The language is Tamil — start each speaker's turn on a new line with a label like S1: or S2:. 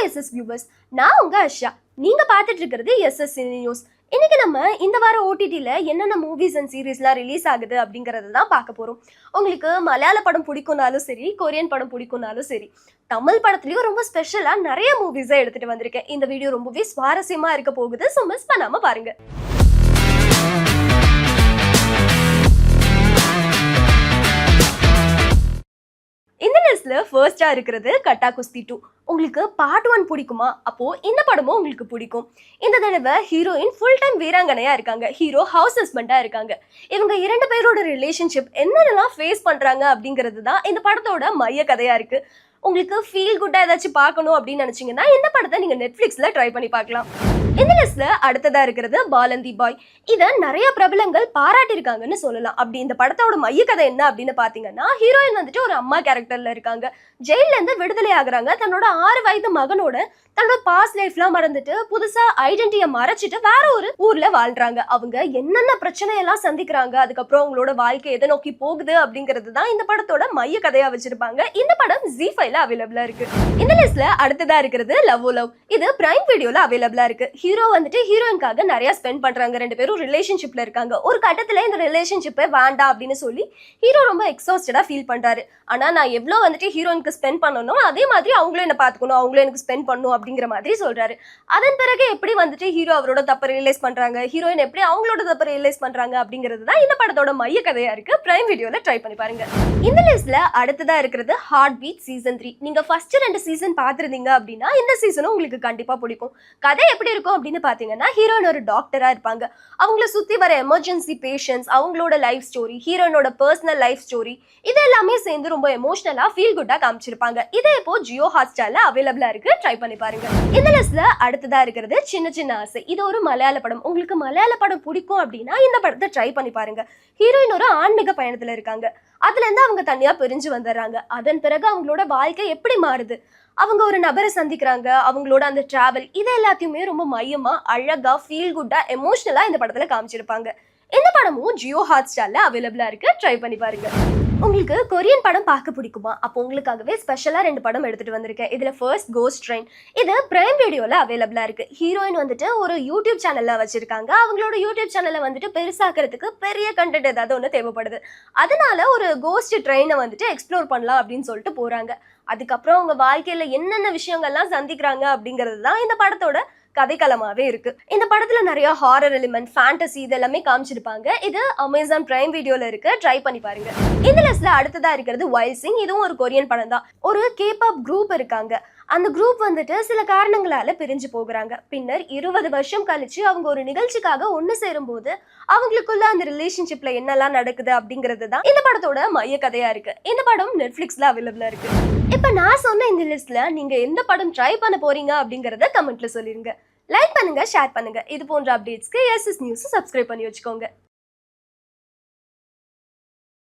S1: எஸ்எஸ் வியூவர்ஸ், நான் உங்க அஷா. நீங்க பார்த்துட்டு இருக்கிறது எஸ்எஸ் நியூஸ். இன்னைக்கு நம்ம இந்த வாரம் ஓடிடியில் என்னென்ன மூவிஸ் அண்ட் சீரீஸ்லாம் ரிலீஸ் ஆகுது அப்படிங்கிறத தான் பார்க்க போகிறோம். உங்களுக்கு மலையாள படம் பிடிக்கும்னாலும் சரி, கொரியன் படம் பிடிக்கும்னாலும் சரி, தமிழ் படத்துலையும் ரொம்ப ஸ்பெஷலாக நிறைய மூவிஸை எடுத்துகிட்டு வந்திருக்கேன். இந்த வீடியோ ரொம்பவே சுவாரஸ்யமாக இருக்க போகுது. ஸோ மிஸ் பண்ணாமல் பாருங்க. இந்த லிஸ்ட்ல ஃபர்ஸ்டா இருக்கிறது கட்டா குஸ்தி 2. உங்களுக்கு பார்ட் 1 பிடிக்குமா? அப்போ இந்த படமும் உங்களுக்கு பிடிக்கும். இந்த தடவை ஹீரோயின் ஃபுல் டைம் வீராங்கனையா இருக்காங்க, ஹீரோ ஹவுஸ் ஹஸ்பண்டா இருக்காங்க. இவங்க 2 பேரோட ரிலேஷன்ஷிப் என்னென்னலாம் ஃபேஸ் பண்றாங்க அப்படிங்கிறது தான் இந்த படத்தோட மைய கதையா இருக்கு. உங்களுக்கு ஃபீல் குட்டா ஏதாச்சும் பார்க்கணும் அப்படின்னு நினைச்சீங்கன்னா இந்த படத்தை நீங்க நெட்ஃபிளிக்ஸ்ல ட்ரை பண்ணி பார்க்கலாம். இந்த லிஸ்ட்ல அடுத்ததா இருக்கிறது பாலந்தி பாய். இதை நிறைய பிரபலங்கள் பாராட்டியிருக்காங்கன்னு சொல்லலாம். அப்படி இந்த படத்தோட மைய கதை என்ன அப்படின்னு பாத்தீங்கன்னா, ஹீரோயின் வந்துட்டு ஒரு அம்மா கேரக்டர்ல இருக்காங்க. ஜெயில இருந்து விடுதலை ஆகுறாங்க. தன்னோட 6 வயது மகனோட தன்னோட பாஸ்ட் லைஃப்லாம் மறந்துட்டு புதுசா ஐடென்டிட்டியை மறைச்சிட்டு வேற ஒரு ஊர்ல வாழ்றாங்க. அவங்க என்னென்ன பிரச்சனையெல்லாம் சந்திக்கிறாங்க, அதுக்கப்புறம் அவங்களோட வாழ்க்கை எதை நோக்கி போகுது அப்படிங்கிறது தான் இந்த படத்தோட மைய கதையா வச்சிருப்பாங்க. இந்த படம் ZEE5ல அவைலபிளா இருக்கு. இந்த லிஸ்ட்ல அடுத்ததா இருக்கிறது லவ் ஓ லவ். இது பிரைம் வீடியோல அவைலபிளா இருக்கு. ஹீரோ வந்துட்டு ஹீரோயின்காக நிறைய ஸ்பெண்ட் பண்றாங்க. 2 பேரும் ரிலேஷன்ஷிப்ல இருக்காங்க. ஒரு கட்டத்துல இந்த ரிலேஷன்ஷிப்பை வேண்டாம் அப்படின்னு சொல்லி ஹீரோ ரொம்ப எக்ஸாஸ்டடா ஃபீல் பண்றாரு. ஆனா நான் எவ்வளவு வந்துட்டு ஹீரோயினுக்கு ஸ்பெண்ட் பண்ணணும், அதே மாதிரி அவங்களும் என்ன பாத்துக்கணும், அவங்களும் எனக்கு ஸ்பெண்ட் பண்ணணும் அப்படிங்கிற மாதிரி சொல்றாரு. அதன் பிறகு எப்படி வந்துட்டு ஹீரோ அவரோட தப்பை ரியலைஸ் பண்றாங்க, ஹீரோயின் எப்படி அவங்களோட தப்பை ரியலைஸ் பண்றாங்க அப்படிங்கிறது தான் இந்த படத்தோட மைய கதையா இருக்கு. பிரைம் வீடியோல ட்ரை பண்ணி பாருங்க. இந்த லிஸ்ட்ல அடுத்ததா இருக்கிறது ஹார்ட் பீட் சீசன் 3. நீங்க ஃபர்ஸ்ட் 2 சீசன் பார்த்திருந்தீங்க அப்படின்னா இந்த சீசனும் உங்களுக்கு கண்டிப்பா பிடிக்கும். கதை எப்படி இருக்கும் அப்படின்னு பாத்தீங்கன்னா, ஹீரோயின் ஒரு டாக்டரா இருப்பாங்க. அவங்கள சுத்தி வர எமர்ஜென்சி பேஷண்ட்ஸ், அவங்களோட லைஃப் ஸ்டோரி, ஹீரோயினோட பர்சனல் லைஃப் ஸ்டோரி, இது எல்லாமே சேர்ந்து ரொம்ப எமோஷனலா ஃபீல் குட்டா காமிச்சிருப்பாங்க. இதே இப்போ ஜியோ ஹாட்ஸ்டார்ல அவைலபிளா இருக்கு. ட்ரை பண்ணி பாருங்க. இந்த லிஸ்ட்ல அடுத்ததா இருக்கிறது சின்ன சின்ன ஆசை. இது ஒரு மலையாள படம். உங்களுக்கு மலையாள படம் பிடிக்கும் அப்படின்னா இந்த படத்தை ட்ரை பண்ணி பாருங்க. ஹீரோயின் ஒரு ஆன்மீக பயணத்துல இருக்காங்க. அதுல இருந்து அவங்க தனியா பிரிஞ்சு வந்துடுறாங்க. அதன் பிறகு அவங்களோட வாழ்க்கை எப்படி மாறுது, அவங்க ஒரு நபரை சந்திக்கிறாங்க, அவங்களோட அந்த டிராவல், இது எல்லாத்தையுமே ரொம்ப மையமா அழகா ஃபீல் குட்டா எமோஷனலா இந்த படத்துல காமிச்சிருப்பாங்க. இந்த படமும் ஜியோ ஹாட்ஸ்டார்ல அவைலபிளா இருக்கு. ட்ரை பண்ணி பாருங்க. உங்களுக்கு கொரியன் படம் பார்க்க பிடிக்குமா? அப்போ உங்களுக்காகவே ஸ்பெஷலா 2 படம் எடுத்துட்டு வந்திருக்கேன். இதுல ஃபர்ஸ்ட் கோஸ்ட் ட்ரெயின். இது பிரைம் வீடியோல அவைலபிளா இருக்கு. ஹீரோயின் வந்துட்டு ஒரு யூடியூப் சேனல்ல வச்சிருக்காங்க. அவங்களோட யூடியூப் சேனலை வந்துட்டு பெருசாக்கிறதுக்கு பெரிய கண்டென்ட் ஏதாவது ஒன்று தேவைப்படுது. அதனால ஒரு கோஸ்ட் ட்ரெயினை வந்துட்டு எக்ஸ்ப்ளோர் பண்ணலாம் அப்படின்னு சொல்லிட்டு போறாங்க. அதுக்கப்புறம் அவங்க வாழ்க்கையில என்னென்ன விஷயங்கள்லாம் சந்திக்கிறாங்க அப்படிங்கிறது தான் இந்த படத்தோட கதைக்களமாவே இருக்கு. இந்த படத்துல நிறைய ஹாரர் எலிமெண்ட், ஃபேண்டசி இதெல்லாமே காமிச்சிருப்பாங்க. இது அமேசான் பிரைம் வீடியோல இருக்கு. ட்ரை பண்ணி பாருங்க. இந்த லிஸ்ட்ல அடுத்ததா இருக்கிறது வைல்ட் சிங். இதுவும் ஒரு கொரியன் படம் தான். ஒரு கேபாப் குரூப் இருக்காங்க. அந்த குரூப் வந்துட்டு சில காரணங்களால பிரிஞ்சு போகிறாங்க. பின்னர் 20 வருஷம் கழிச்சு அவங்க ஒரு நிகழ்ச்சிக்காக ஒன்று சேரும் போது அவங்களுக்குள்ள அந்த ரிலேஷன்ஷிப்ல என்னெல்லாம் நடக்குது அப்படிங்கிறது தான் இந்த படத்தோட மைய கதையா இருக்கு. இந்த படம் நெட்ஃபிளிக்ஸ்ல அவைலபிளா இருக்கு. இப்ப நான் சொன்ன இந்த லிஸ்ட்ல நீங்க எந்த படம் ட்ரை பண்ண போறீங்க அப்படிங்கறத கமெண்ட்ல சொல்லிருங்க. லைக் பண்ணுங்க, ஷேர் பண்ணுங்க. இது போன்ற அப்டேட்ஸ்க்கு எஸ்எஸ் நியூஸ் சப்ஸ்கிரைப் பண்ணி வச்சுக்கோங்க.